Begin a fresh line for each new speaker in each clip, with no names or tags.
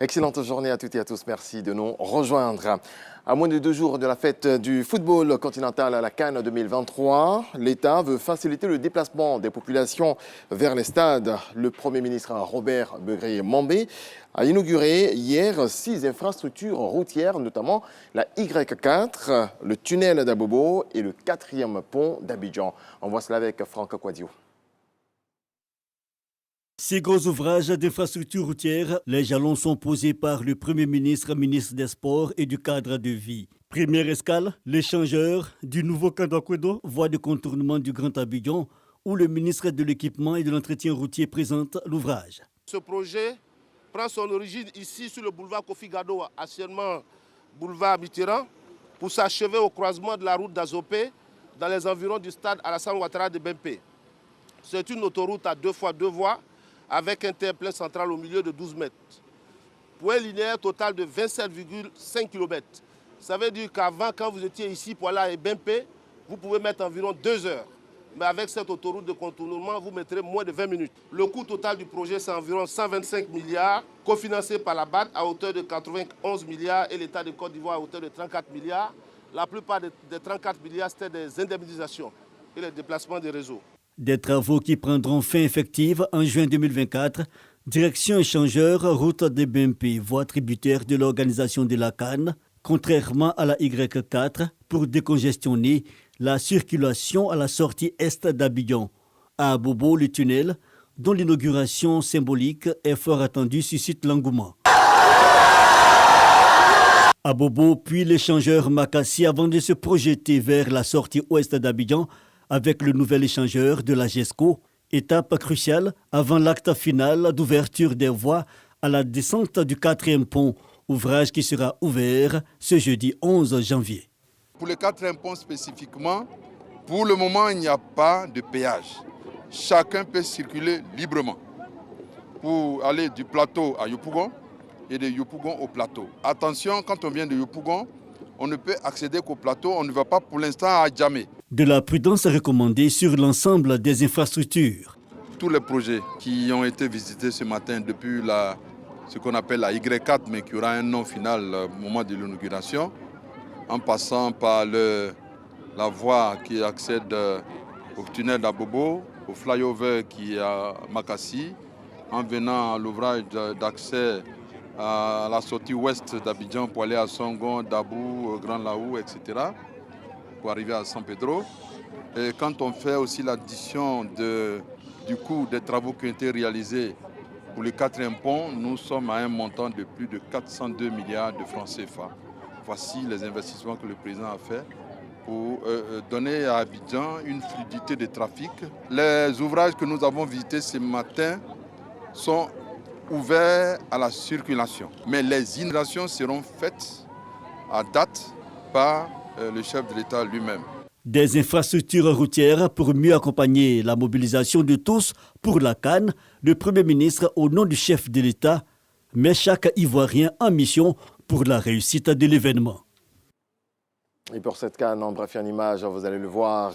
Excellente journée à toutes et à tous. Merci de nous rejoindre. À moins de 2 jours de la fête du football continental à la CAN 2023, l'État veut faciliter le déplacement des populations vers les stades. Le Premier ministre Robert Begré-Mambé a inauguré hier 6 infrastructures routières, notamment la Y4, le tunnel d'Abobo et le 4e pont d'Abidjan. On voit cela avec Franck Kouadio.
Ces gros ouvrages d'infrastructures routières, les jalons sont posés par le Premier ministre, ministre des Sports et du cadre de vie. Première escale, l'échangeur du nouveau Kandakuedo, voie de contournement du Grand Abidjan, où le ministre de l'Équipement et de l'Entretien routier présente l'ouvrage.
Ce projet prend son origine ici sur le boulevard Kofi Gado, anciennement boulevard Mitterrand, pour s'achever au croisement de la route d'Azopé dans les environs du stade Alassane Ouattara de Bempé. C'est une autoroute à 2 fois 2 voies, avec un terre-plein central au milieu de 12 mètres. Point linéaire total de 27,5 km. Ça veut dire qu'avant, quand vous étiez ici pour aller à Bempé, vous pouvez mettre environ 2 heures. Mais avec cette autoroute de contournement, vous mettrez moins de 20 minutes. Le coût total du projet, c'est environ 125 milliards, cofinancé par la BAD à hauteur de 91 milliards et l'État de Côte d'Ivoire à hauteur de 34 milliards. La plupart des 34 milliards, c'était des indemnisations et les déplacements des réseaux.
Des travaux qui prendront fin effective en juin 2024. Direction échangeur, route de Bempé, voie tributaire de l'organisation de la CAN, contrairement à la Y4, pour décongestionner la circulation à la sortie est d'Abidjan. À Abobo, le tunnel, dont l'inauguration symbolique est fort attendue, suscite l'engouement. Abobo, puis l'échangeur Makassi, avant de se projeter vers la sortie ouest d'Abidjan, avec le nouvel échangeur de la GESCO, étape cruciale avant l'acte final d'ouverture des voies à la descente du 4e pont, ouvrage qui sera ouvert ce jeudi 11 janvier.
Pour le 4e pont spécifiquement, pour le moment, il n'y a pas de péage. Chacun peut circuler librement pour aller du plateau à Yopougon et de Yopougon au plateau. Attention, quand on vient de Yopougon, on ne peut accéder qu'au plateau, on ne va pas pour l'instant à Djamé.
De la prudence recommandée sur l'ensemble des infrastructures.
Tous les projets qui ont été visités ce matin depuis ce qu'on appelle la Y4, mais qui aura un nom final au moment de l'inauguration, en passant par la voie qui accède au tunnel d'Abobo, au flyover qui est à Makassi, en venant à l'ouvrage d'accès à la sortie ouest d'Abidjan pour aller à Songon, Dabou, Grand Laou, etc., pour arriver à San Pedro. Et quand on fait aussi l'addition du coût des travaux qui ont été réalisés pour le 4e pont, nous sommes à un montant de plus de 402 milliards de francs CFA. Voici les investissements que le président a fait pour donner à Abidjan une fluidité de trafic. Les ouvrages que nous avons visités ce matin sont ouverts à la circulation. Mais les inondations seront faites à date par le chef de l'État lui-même.
Des infrastructures routières pour mieux accompagner la mobilisation de tous pour la CAN, le Premier ministre, au nom du chef de l'État, met chaque Ivoirien en mission pour la réussite de l'événement.
Et pour cette CAN, en bref, en image, vous allez le voir,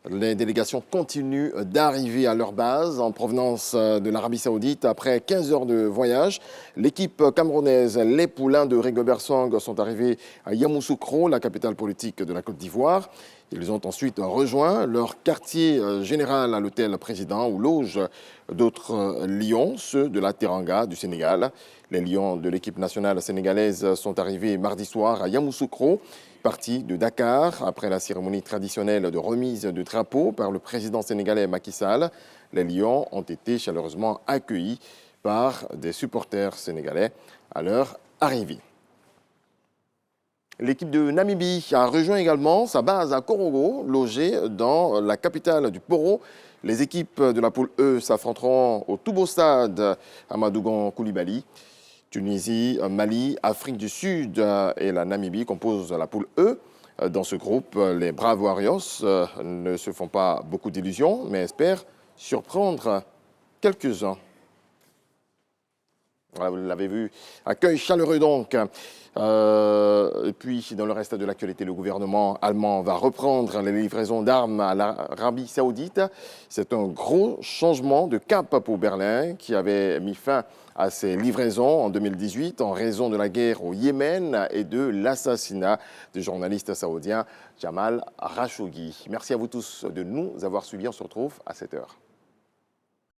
les délégations continuent d'arriver à leur base en provenance de l'Arabie Saoudite. Après 15 heures de voyage, l'équipe camerounaise, les Poulains de Rigobert Song, sont arrivés à Yamoussoukro, la capitale politique de la Côte d'Ivoire. Ils ont ensuite rejoint leur quartier général à l'hôtel Président où logent d'autres lions, ceux de la Teranga du Sénégal. Les lions de l'équipe nationale sénégalaise sont arrivés mardi soir à Yamoussoukro, partis de Dakar après la cérémonie traditionnelle de remise de drapeau par le président sénégalais Macky Sall. Les lions ont été chaleureusement accueillis par des supporters sénégalais à leur arrivée. L'équipe de Namibie a rejoint également sa base à Korogo, logée dans la capitale du Poro. Les équipes de la poule E s'affronteront au tout beau stade Amadougon Koulibaly. Tunisie, Mali, Afrique du Sud et la Namibie composent la poule E. Dans ce groupe, les Braves Warriors ne se font pas beaucoup d'illusions, mais espèrent surprendre quelques-uns. Voilà, vous l'avez vu, accueil chaleureux donc. Et puis, dans le reste de l'actualité, le gouvernement allemand va reprendre les livraisons d'armes à l'Arabie Saoudite. C'est un gros changement de cap pour Berlin qui avait mis fin à ces livraisons en 2018 en raison de la guerre au Yémen et de l'assassinat du journaliste saoudien Jamal Khashoggi. Merci à vous tous de nous avoir suivis. On se retrouve à 7h.